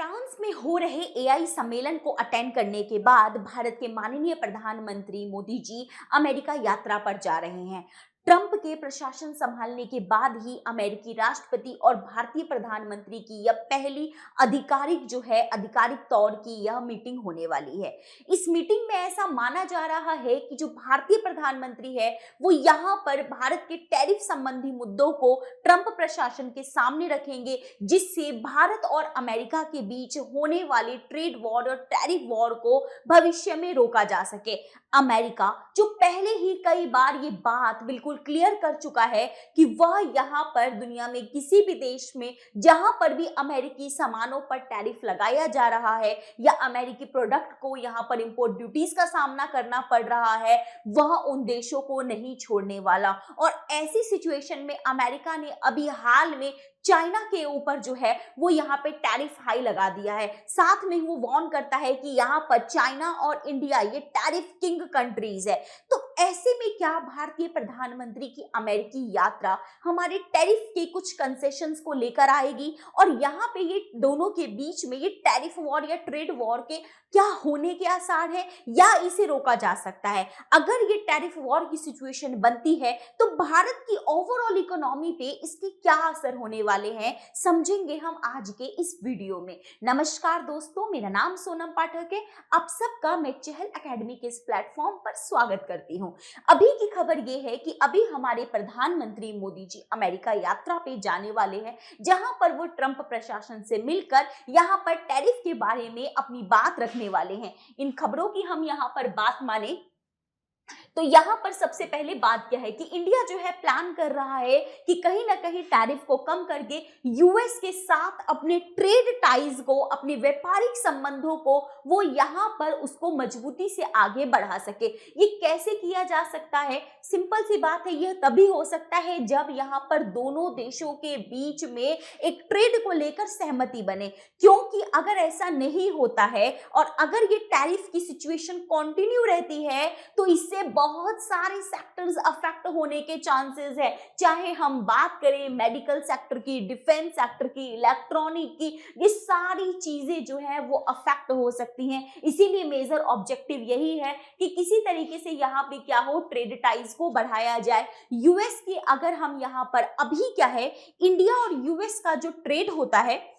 France में हो रहे एआई सम्मेलन को अटेंड करने के बाद भारत के माननीय प्रधानमंत्री मोदी जी अमेरिका यात्रा पर जा रहे हैं। ट्रंप के प्रशासन संभालने के बाद ही अमेरिकी राष्ट्रपति और भारतीय प्रधानमंत्री की यह पहली आधिकारिक तौर की यह मीटिंग होने वाली है। इस मीटिंग में ऐसा माना जा रहा है कि जो भारतीय प्रधानमंत्री है वो यहाँ पर भारत के टैरिफ संबंधी मुद्दों को ट्रंप प्रशासन के सामने रखेंगे, जिससे भारत और अमेरिका के बीच होने वाले ट्रेड वॉर और टैरिफ वॉर को भविष्य में रोका जा सके। अमेरिका जो पहले ही कई बार ये बात बिल्कुल क्लियर कर चुका है कि वह यहाँ पर दुनिया में किसी भी देश में जहां पर भी अमेरिकी सामानों पर टैरिफ लगाया जा रहा है या अमेरिकी प्रोडक्ट को यहाँ पर इंपोर्ट ड्यूटीज का सामना करना पड़ रहा है, वह उन देशों को नहीं छोड़ने वाला। और ऐसी सिचुएशन में अमेरिका ने अभी हाल में चाइना के ऊपर जो है वो यहाँ पे टैरिफ हाई लगा दिया है। साथ में वो वार्न करता है कि यहाँ पर चाइना और इंडिया ये टैरिफ किंग कंट्रीज है। तो ऐसे में क्या भारतीय प्रधानमंत्री की अमेरिकी यात्रा हमारे टैरिफ के कुछ कंसेशंस को लेकर आएगी और यहाँ पे ये दोनों के बीच में ये टैरिफ वॉर या ट्रेड वॉर के क्या होने के आसार है या इसे रोका जा सकता है? अगर ये टैरिफ वॉर की सिचुएशन बनती है तो भारत की ओवरऑल इकोनॉमी पे इसके क्या असर होने वाले हैं, समझेंगे हम आज के इस वीडियो में। नमस्कार दोस्तों, मेरा नाम सोनम पाठक है। आप सबका मैं चहल एकेडमी के इस प्लेटफॉर्म पर स्वागत करती हूं। अभी की खबर ये है कि अभी हमारे प्रधानमंत्री मोदी जी अमेरिका यात्रा पे जाने वाले हैं, जहां पर वो ट्रंप प्रशासन से मिलकर यहां पर टैरिफ के बारे में अपनी बात रखने वाले हैं। इन खबरों की हम यहां पर बात माने तो यहाँ पर सबसे पहले बात क्या है कि इंडिया जो है प्लान कर रहा है कि कहीं ना कहीं टैरिफ को कम करके यूएस के साथ अपने ट्रेड टाइज को, अपने व्यापारिक संबंधों को वो यहाँ पर उसको मजबूती से आगे बढ़ा सके। ये कैसे किया जा सकता है? सिंपल सी बात है, यह तभी हो सकता है जब यहाँ पर दोनों देशों के बीच में एक ट्रेड को लेकर सहमति बने, क्योंकि अगर ऐसा नहीं होता है और अगर ये टैरिफ की सिचुएशन कंटिन्यू रहती है तो इससे बहुत सारे सेक्टर्स अफेक्ट होने के चांसेस है। चाहे हम बात करें मेडिकल सेक्टर की, डिफेंस सेक्टर की, इलेक्ट्रॉनिक की, ये सारी चीजें जो है वो अफेक्ट हो सकती हैं। इसीलिए मेजर ऑब्जेक्टिव यही है कि किसी तरीके से यहाँ पे क्या हो, ट्रेड टाइज को बढ़ाया जाए। यूएस की अगर हम यहाँ पर अभी क्या है, इंडिया और यूएस का जो ट्रेड होता है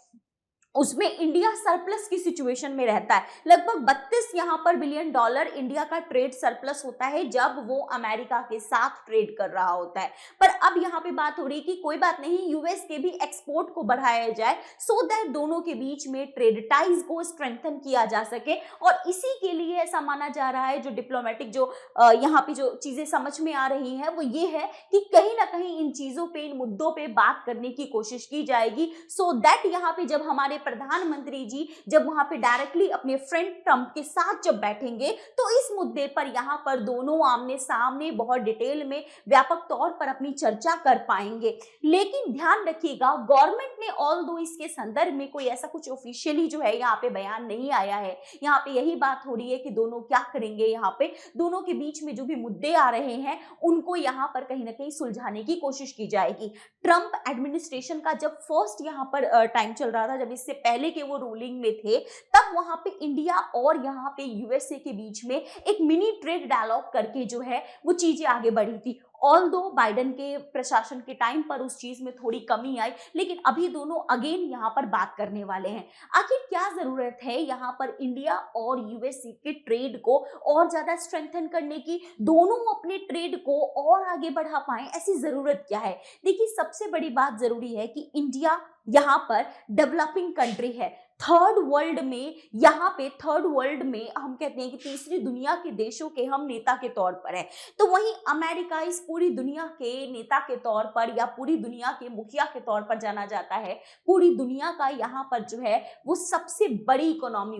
उसमें इंडिया सरप्लस की सिचुएशन में रहता है। लगभग 32 यहाँ पर बिलियन डॉलर इंडिया का ट्रेड सरप्लस होता है जब वो अमेरिका के साथ ट्रेड कर रहा होता है। पर अब यहाँ पे बात हो रही है कि कोई बात नहीं, यूएस के भी एक्सपोर्ट को बढ़ाया जाए सो दैट दोनों के बीच में ट्रेड टाइज को स्ट्रेंथन किया जा सके। और इसी के लिए ऐसा माना जा रहा है, जो डिप्लोमेटिक जो यहाँ पे जो चीजें समझ में आ रही है वो ये है कि कहीं ना कहीं इन चीजों पे, इन मुद्दों पे बात करने की कोशिश की जाएगी सो दैट यहाँ पे जब हमारे प्रधानमंत्री जी जब वहां पे डायरेक्टली अपने फ्रेंड ट्रंप के साथ जब बैठेंगे तो इस मुद्दे पर यहाँ पर दोनों आमने सामने बहुत डिटेल में व्यापक तौर पर अपनी चर्चा कर पाएंगे। लेकिन ध्यान रखिएगा, गवर्नमेंट ने ऑल दो इसके संदर्भ में कोई ऐसा कुछ ऑफिशियली जो है यहाँ पे बयान नहीं आया है। यहाँ पे यही बात हो रही है कि दोनों क्या करेंगे, यहाँ पे दोनों के बीच में जो भी मुद्दे आ रहे हैं उनको यहाँ पर कहीं ना कहीं सुलझाने की कोशिश की जाएगी। ट्रंप एडमिनिस्ट्रेशन का जब फर्स्ट यहाँ पर टाइम चल रहा था, जब इससे पहले के वो रूलिंग में थे, तब वहां पे इंडिया और यहाँ पे यूएसए के बीच में एक मिनी ट्रेड डायलॉग करके जो है वो चीजें आगे बढ़ी थी। ऑल्दो बाइडेन के प्रशासन के टाइम पर उस चीज में थोड़ी कमी आई, लेकिन अभी दोनों अगेन यहाँ पर बात करने वाले हैं। आखिर क्या जरूरत है यहाँ पर इंडिया और यूएसए के ट्रेड को और ज्यादा स्ट्रेंथन करने की, दोनों अपने ट्रेड को और आगे बढ़ा पाएं, ऐसी जरूरत क्या है? देखिए, सबसे बड़ी बात जरूरी है कि इंडिया यहाँ पर डेवलपिंग कंट्री है। थर्ड वर्ल्ड में, यहाँ पे थर्ड वर्ल्ड में हम कहते हैं कि तीसरी दुनिया के देशों के हम नेता के तौर पर है, तो वहीं अमेरिका इस पूरी दुनिया के नेता के तौर पर या पूरी दुनिया के मुखिया के तौर पर जाना जाता है। पूरी दुनिया का यहाँ पर जो है वो सबसे बड़ी इकोनॉमी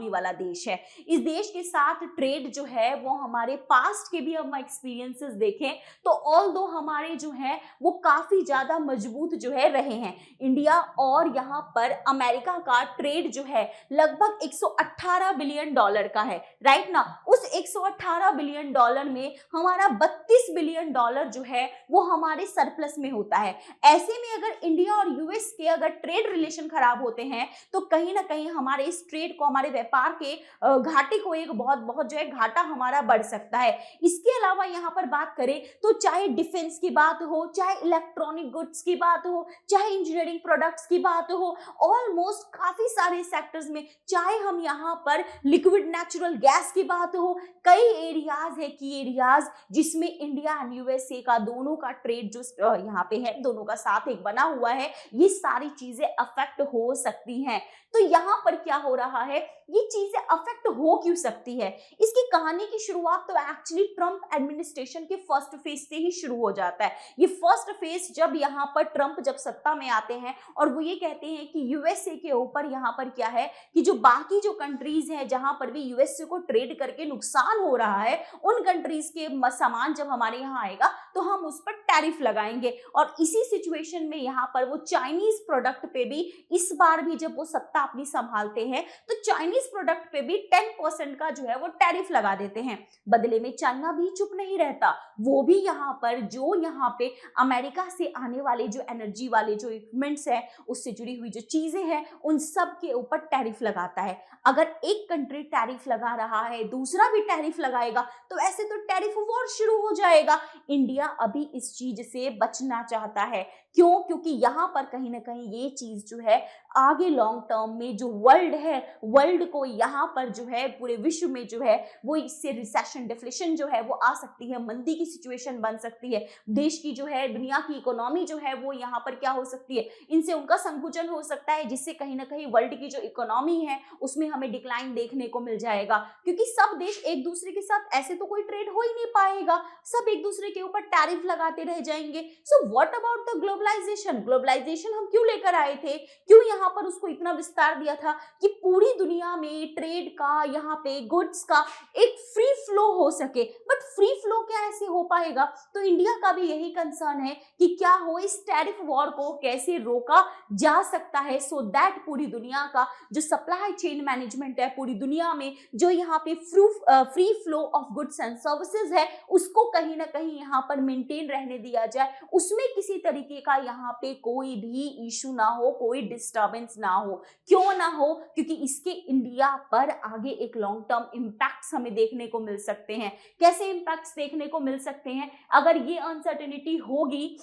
वाला देश है। इस देश के साथ ट्रेड जो है वो हमारे पास्ट के भी हम एक्सपीरियंसेस देखें तो ऑल दो हमारे जो है वो काफी ज्यादा मजबूत जो है रहे हैं। इंडिया और यहाँ पर पर अमेरिका का ट्रेड जो है लगभग 118 बिलियन डॉलर का है, राइट ना। उस 118 बिलियन डॉलर में हमारा 32 बिलियन डॉलर जो है वो हमारे सरप्लस में होता है। ऐसे में अगर इंडिया और यूएस के अगर ट्रेड रिलेशन खराब होते हैं तो कहीं ना कहीं हमारे इस ट्रेड को, हमारे व्यापार के घाटे को एक बहुत बहुत जो है घाटा हमारा बढ़ सकता है। इसके अलावा यहाँ पर बात करें तो चाहे डिफेंस की बात हो, चाहे इलेक्ट्रॉनिक गुड्स की बात हो, चाहे इंजीनियरिंग प्रोडक्ट्स की बात हो, ऑलमोस्ट काफी सारे सेक्टर्स में, चाहे हम यहाँ पर लिक्विड नेचुरल गैस की बात हो, कई एरियाज है की एरियाज जिसमें इंडिया एंड यूएसए का दोनों का ट्रेड जो यहाँ पे है, दोनों का साथ एक बना हुआ है, ये सारी चीजें अफेक्ट हो सकती हैं। तो यहाँ पर क्या हो रहा है, ये चीजें अफेक्ट हो क्यों सकती है, इसकी कहानी की शुरुआत तो एक्चुअली ट्रंप एडमिनिस्ट्रेशन के फर्स्ट फेज से ही शुरू हो जाता है। ये फर्स्ट फेज जब यहाँ पर ट्रंप जब सत्ता में आते हैं और वो ये कहते हैं कि यूएसए के ऊपर यहाँ पर क्या है कि जो बाकी जो कंट्रीज हैं जहां पर भी यूएसए को ट्रेड करके नुकसान हो रहा है, उन कंट्रीज के सामान जब हमारे यहाँ आएगा तो हम उस पर टैरिफ लगाएंगे। और इसी सिचुएशन में यहाँ पर वो चाइनीज प्रोडक्ट पे भी इस बार भी जब वो सत्ता अपनी संभालते हैं तो चाइनीज प्रोडक्ट पे भी 10% का जो है वो टैरिफ लगा देते हैं। बदले में चाइना भी चुप नहीं रहता, वो भी यहाँ पर जो यहाँ पे अमेरिका से आने वाले जो एनर्जी वाले जो इक्विपमेंट्स है, उससे जुड़ी हुई जो चीजें हैं, उन सब के ऊपर टैरिफ लगाता है। अगर एक कंट्री टैरिफ लगा रहा है, दूसरा भी टैरिफ लगाएगा तो ऐसे तो टैरिफ वॉर शुरू हो जाएगा। इंडिया अभी इस चीज से बचना चाहता है। क्यों? क्योंकि यहाँ पर कहीं ना कहीं ये चीज जो है आगे लॉन्ग टर्म में जो वर्ल्ड है, वर्ल्ड को यहाँ पर जो है पूरे विश्व में जो है वो इससे रिसेशन, डिफ्लेशन जो है वो आ सकती है, मंदी की सिचुएशन बन सकती है, देश की जो है, दुनिया की इकोनॉमी जो है वो यहाँ पर क्या हो सकती है, इनसे उनका संकुचन हो सकता है, जिससे कहीं ना कहीं वर्ल्ड की जो इकोनॉमी है उसमें हमें डिक्लाइन देखने को मिल जाएगा। क्योंकि सब देश एक दूसरे के साथ ऐसे तो कोई ट्रेड हो ही नहीं पाएगा, सब एक दूसरे के ऊपर टैरिफ लगाते रह जाएंगे। So what about the globalisation? Globalisation हम क्यों लेकर आए थे, क्यों यहाँ पर उसको इतना विस्तार दिया था कि पूरी दुनिया में ट्रेड का, यहाँ पे गुड्स का एक फ्री फ्लो हो सके। बट फ्री फ्लो क्या ऐसे हो पाएगा? तो इंडिया का भी यही कंसर्न है कि क्या हो, इस टैरिफ वॉर को कैसे रोका जा सकता है सो दैट पूरी दुनिया का जो सप्लाई चेन मैनेजमेंट है, पूरी दुनिया में जो यहाँ पे free flow of goods and services है, उसको कहीं ना कहीं यहाँ पर मेंटेन रहने दिया जाए, उसमें किसी तरीके का यहाँ पे कोई भी इशू ना हो, कोई डिस्टर्बेंस ना हो। क्यों ना हो? क्योंकि इसके इंडिया पर आगे एक लॉन्ग टर्म इम्पैक्ट्स हमें देखने को मिल सकते हैं। कैसे इम्पैक्ट्स देखने को मिल सकते हैं? अगर ये अनसर्टेनिटी होगी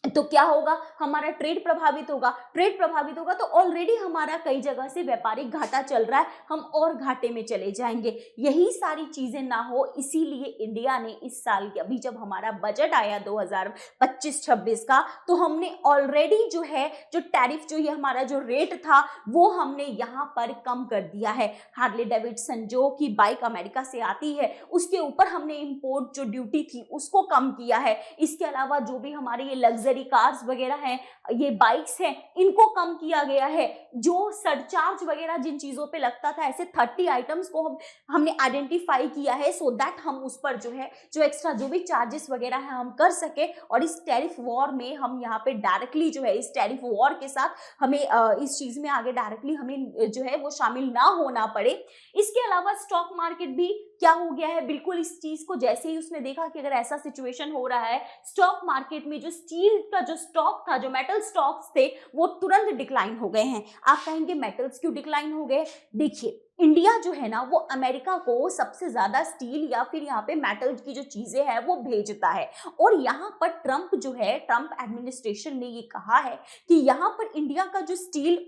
तो क्या होगा, हमारा ट्रेड प्रभावित होगा। ट्रेड प्रभावित होगा तो ऑलरेडी हमारा कई जगह से व्यापारिक घाटा चल रहा है, हम और घाटे में चले जाएंगे। यही सारी चीजें ना हो, इसीलिए इंडिया ने इस साल के, अभी जब हमारा बजट आया 2025-26 का, तो हमने ऑलरेडी जो है जो टैरिफ, जो ये हमारा जो रेट था वो हमने यहाँ पर कम कर दिया है। हार्ले डेविडसन जो कि बाइक अमेरिका से आती है उसके ऊपर हमने इंपोर्ट जो ड्यूटी थी उसको कम किया है। इसके अलावा जो भी हमारे ये लग्जरी कार्स वगैरह हैं, ये बाइक्स हैं, इनको कम किया गया है। जो सरचार्ज वगैरह जिन चीजों पे लगता था, ऐसे 30 आइटम्स को हमने आइडेंटिफाई किया है सो दैट हम उस पर जो है जो एक्स्ट्रा जो भी चार्जेस वगैरह है हम कर सके, और इस टैरिफ वॉर में हम यहाँ पे डायरेक्टली जो है इस टैरिफ वॉर के साथ हमें इस चीज में आगे डायरेक्टली हमें जो है वो शामिल ना होना पड़े। इसके अलावा स्टॉक मार्केट भी क्या हो गया है, बिल्कुल इस चीज को जैसे ही उसने देखा कि अगर ऐसा सिचुएशन हो रहा है, स्टॉक मार्केट में जो स्टील का जो स्टॉक था, जो मेटल स्टॉक्स थे, वो तुरंत डिक्लाइन हो गए हैं। आप कहेंगे मेटल्स क्यों डिक्लाइन हो गए? देखिए, इंडिया जो है ना वो अमेरिका को सबसे ज्यादा स्टील या फिर यहाँ पे मेटल की जो चीजें हैं वो भेजता है, और यहाँ पर ट्रंप जो है, ट्रंप एडमिनिस्ट्रेशन ने ये कहा है कि यहाँ पर इंडिया का जो स्टील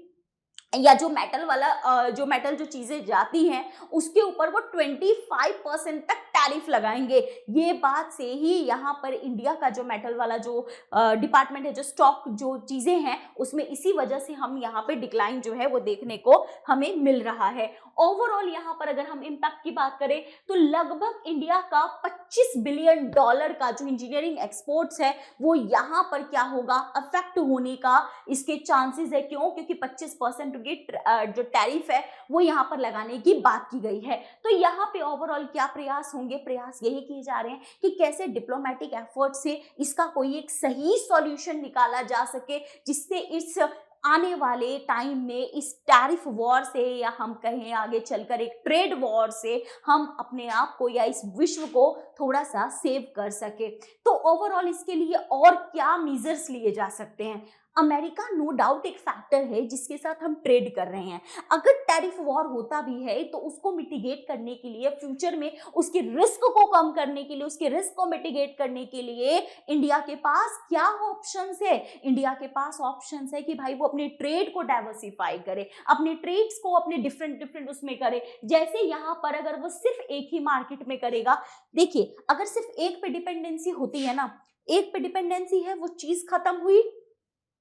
या जो मेटल वाला जो मेटल जो चीजें जाती हैं उसके ऊपर वो 25% तक टैरिफ लगाएंगे। ये बात से ही यहाँ पर इंडिया का जो मेटल वाला जो डिपार्टमेंट है, जो स्टॉक जो चीजें हैं उसमें इसी वजह से हम यहाँ पे डिक्लाइन जो है वो देखने को हमें मिल रहा है। ओवरऑल यहाँ पर अगर हम इम्पैक्ट की बात करें तो लगभग इंडिया का 25 बिलियन डॉलर का जो इंजीनियरिंग एक्सपोर्ट्स है वो यहाँ पर क्या होगा, अफेक्ट होने का इसके चांसेस है। क्यों? क्योंकि 25% की जो टैरिफ है वो यहाँ पर लगाने की बात की गई है। तो यहाँ पे ओवरऑल क्या प्रयास होंगे? प्रयास यही किए जा रहे हैं कि कैसे डिप्लोमेटिक एफर्ट से इसका कोई एक सही सॉल्यूशन निकाला जा सके, जिससे इस आने वाले टाइम में इस टैरिफ वॉर से, या हम कहें आगे चलकर एक ट्रेड वॉर से, हम अपने आप को या इस विश्व को थोड़ा सा सेव कर सके। तो ओवरऑल इसके लिए और क्या मेजर्स लिए जा सकते हैं? अमेरिका नो डाउट एक फैक्टर है जिसके साथ हम ट्रेड कर रहे हैं। अगर टैरिफ वॉर होता भी है तो उसको मिटिगेट करने के लिए, फ्यूचर में उसके रिस्क को कम करने के लिए, उसके रिस्क को मिटिगेट करने के लिए इंडिया के पास क्या ऑप्शंस है? इंडिया के पास ऑप्शंस है कि भाई वो अपने ट्रेड को डाइवर्सिफाई करे, अपने ट्रेड्स को अपने डिफरेंट उसमें करे। जैसे यहाँ पर अगर वो सिर्फ एक ही मार्केट में करेगा, देखिए अगर सिर्फ एक पे डिपेंडेंसी होती है ना, एक पे डिपेंडेंसी है, वो चीज खत्म हुई,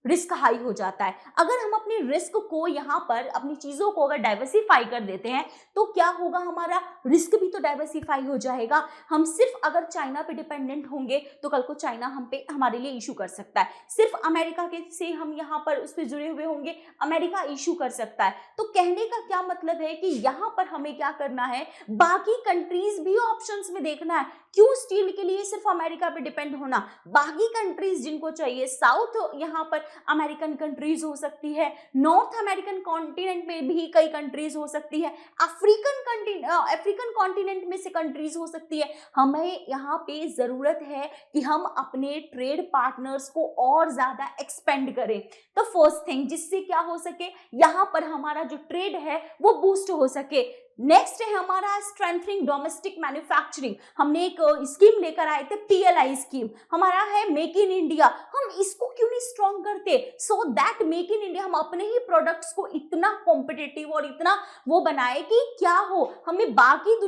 रिस्क हाई हो जाता है। अगर हम अपने रिस्क को यहाँ पर, अपनी चीजों को अगर डाइवर्सिफाई कर देते हैं तो क्या होगा, हमारा रिस्क भी तो डाइवर्सिफाई हो जाएगा। हम सिर्फ अगर चाइना पे डिपेंडेंट होंगे तो कल को चाइना हम पे, हमारे लिए इशू कर सकता है। सिर्फ अमेरिका के से हम यहाँ पर उस पर जुड़े हुए होंगे, अमेरिका इशू कर सकता है। तो कहने का क्या मतलब है कि यहाँ पर हमें क्या करना है, बाकी कंट्रीज भी ऑप्शंस में देखना है। क्यों स्टील के लिए सिर्फ अमेरिका पे डिपेंड होना? बाकी कंट्रीज जिनको चाहिए, साउथ यहाँ पर अमेरिकन कंट्रीज हो सकती है, नॉर्थ अमेरिकन कॉन्टिनेंट में भी कई कंट्रीज हो सकती है, अफ्रीकन कॉन्टिनेंट में से कंट्रीज हो सकती है। हमें यहाँ पे जरूरत है कि हम अपने ट्रेड पार्टनर्स को और ज्यादा एक्सपेंड करें। तो फर्स्ट थिंग, जिससे क्या हो सके, यहाँ पर हमारा जो ट्रेड है वो बूस्ट हो सके। नेक्स्ट है हमारा स्ट्रेंथनिंग डोमेस्टिक मैन्युफैक्चरिंग। हमने एक स्कीम लेकर आए थे, पीएलआई स्कीम। हमारा है मेक इन इंडिया, हम इसको क्यों नहीं स्ट्रॉन्ग करते, so that make in India हम अपने ही प्रोडक्ट्स को इतना कॉम्पिटिटिव और इतना वो बनाए कि क्या हो, हमें बाकी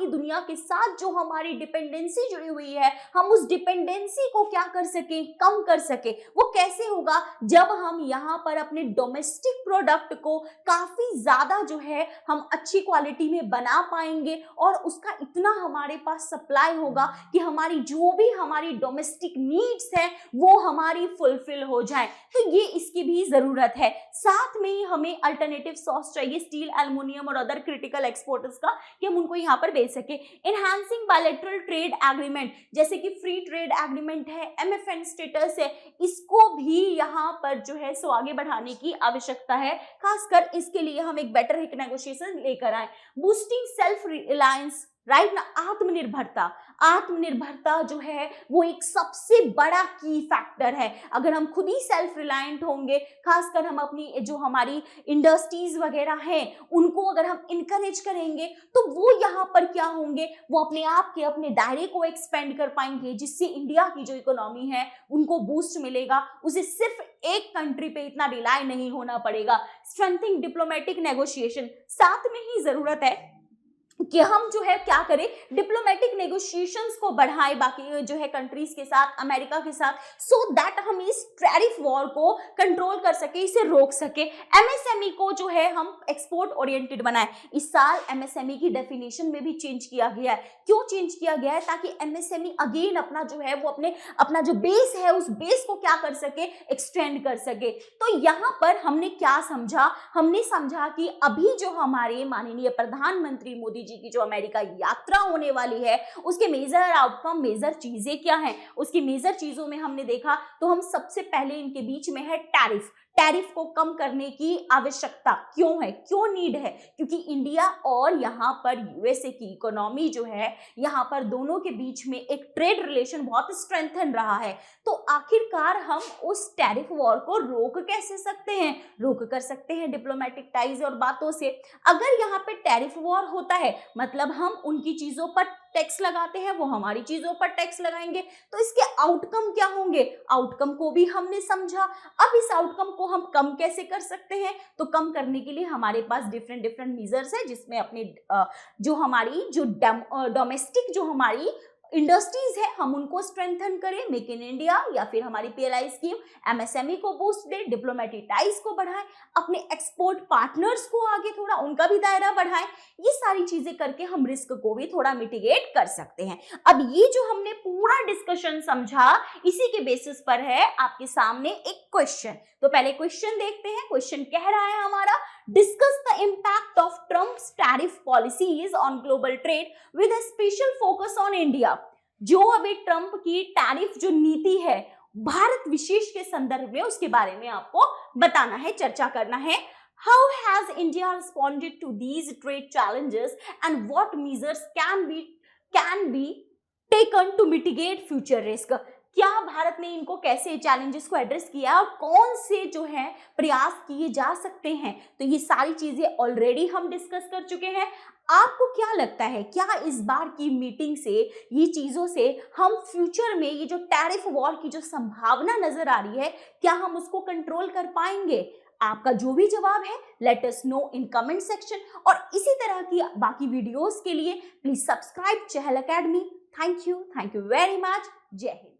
दुनिया के साथ जो हमारी डिपेंडेंसी जुड़ी हुई है, हम उस डिपेंडेंसी को क्या कर सके, कम कर सके। वो कैसे होगा, जब हम यहाँ पर अपने डोमेस्टिक प्रोडक्ट को काफी ज्यादा जो है हम अच्छी क्वालिटी में बना पाएंगे और उसका इतना हमारे पास सप्लाई होगा कि हमारी जो भी हमारी डोमेस्टिक नीड्स है वो हमारी फुलफिल हो जाए। तो ये इसकी भी जरूरत है। साथ में ही हमें अल्टरनेटिव सोर्स चाहिए स्टील, एल्युमिनियम और अदर क्रिटिकल एक्सपोर्टर्स का, कि हम उनको यहाँ पर बेच सके। एनहांसिंग बायलैटरल ट्रेड एग्रीमेंट, जैसे कि फ्री ट्रेड एग्रीमेंट है, एमएफएन स्टेटस है, इसको भी यहाँ पर जो है सो आगे बढ़ाने की आवश्यकता है। खासकर इसके लिए हम एक बेटर नेगोशिएशन लेकर आए। बूस्टिंग सेल्फ रिलायंस, राइट ना, आत्मनिर्भरता जो है वो एक सबसे बड़ा की फैक्टर है। अगर हम खुद ही सेल्फ रिलायंट होंगे, खासकर हम अपनी जो हमारी इंडस्ट्रीज वगैरह हैं उनको अगर हम इनकरेज करेंगे तो वो यहाँ पर क्या होंगे, वो अपने आप के अपने दायरे को एक्सपेंड कर पाएंगे, जिससे इंडिया की जो इकोनॉमी है उनको बूस्ट मिलेगा। उसे सिर्फ एक कंट्री पे इतना रिलाय नहीं होना पड़ेगा। स्ट्रेंथनिंग डिप्लोमेटिक नेगोशिएशन, साथ में ही जरूरत है कि हम जो है क्या करें, डिप्लोमेटिक नेगोशिएशंस को बढ़ाएं बाकी जो है कंट्रीज के साथ, अमेरिका के साथ, सो दैट हम इस टैरिफ वॉर को कंट्रोल कर सके, इसे रोक सके। एमएसएमई को जो है हम एक्सपोर्ट ओरिएंटेड बनाएं। इस साल एमएसएमई की डेफिनेशन में भी चेंज किया गया है। क्यों चेंज किया गया है? ताकि एमएसएमई अगेन अपना जो है वो अपना जो बेस है उस बेस को क्या कर सके, एक्सटेंड कर सके। तो यहाँ पर हमने क्या समझा, हमने समझा कि अभी जो हमारे माननीय प्रधानमंत्री मोदी जी की जो अमेरिका यात्रा होने वाली है उसके मेजर आउटकम, मेजर चीजें क्या हैं, उसकी मेजर चीजों में हमने देखा तो हम सबसे पहले इनके बीच में है टैरिफ को कम करने की आवश्यकता क्यों है, क्यों नीड है, क्योंकि इंडिया और यहाँ पर यूएसए की इकोनॉमी जो है यहाँ पर दोनों के बीच में एक ट्रेड रिलेशन बहुत स्ट्रेंथन रहा है। तो आखिरकार हम उस टैरिफ वॉर को रोक कैसे सकते हैं, रोक कर सकते हैं डिप्लोमेटिक टाइज और बातों से। अगर यहाँ पे टैरिफ वॉर होता है मतलब हम उनकी चीजों पर टैक्स लगाते हैं, वो हमारी चीजों पर टैक्स लगाएंगे, तो इसके आउटकम क्या होंगे, आउटकम को भी हमने समझा। अब इस आउटकम को हम कम कैसे कर सकते हैं, तो कम करने के लिए हमारे पास डिफरेंट मेजर्स है, जिसमें अपने जो हमारी जो डोमेस्टिक जो हमारी इंडस्ट्रीज है हम उनको स्ट्रेंथन करें, मेक इन इंडिया या फिर हमारी पीएलआई स्कीम, एमएसएमई को बूस्ट दे, डिप्लोमेटिक टाइज को बढ़ाएं, अपने एक्सपोर्ट पार्टनर्स को आगे थोड़ा उनका भी दायरा बढ़ाएं। ये सारी चीजें करके हम रिस्क को भी थोड़ा मिटिगेट कर सकते हैं। अब ये जो हमने पूरा डिस्कशन समझा इसी के बेसिस पर है आपके सामने एक क्वेश्चन। तो पहले क्वेश्चन देखते हैं। क्वेश्चन कह रहा है हमारा, discuss the impact of Trump's tariff policies on global trade with a special focus on India. जो अभी ट्रम्प की टैरिफ जो नीति है भारत विशेष के संदर्भ में उसके बारे में आपको बताना है, चर्चा करना है। How has India responded to these trade challenges and what measures can be taken to mitigate future risk? क्या भारत ने इनको कैसे चैलेंजेस को एड्रेस किया और कौन से जो है प्रयास किए जा सकते हैं, तो ये सारी चीजें ऑलरेडी हम डिस्कस कर चुके हैं। आपको क्या लगता है, क्या इस बार की मीटिंग से, ये चीजों से हम फ्यूचर में ये जो टैरिफ वॉर की जो संभावना नजर आ रही है, क्या हम उसको कंट्रोल कर पाएंगे? आपका जो भी जवाब है let us know in comment section, और इसी तरह की बाकी वीडियोस के लिए please subscribe Chahal academy. Thank you very much. जय हिंद।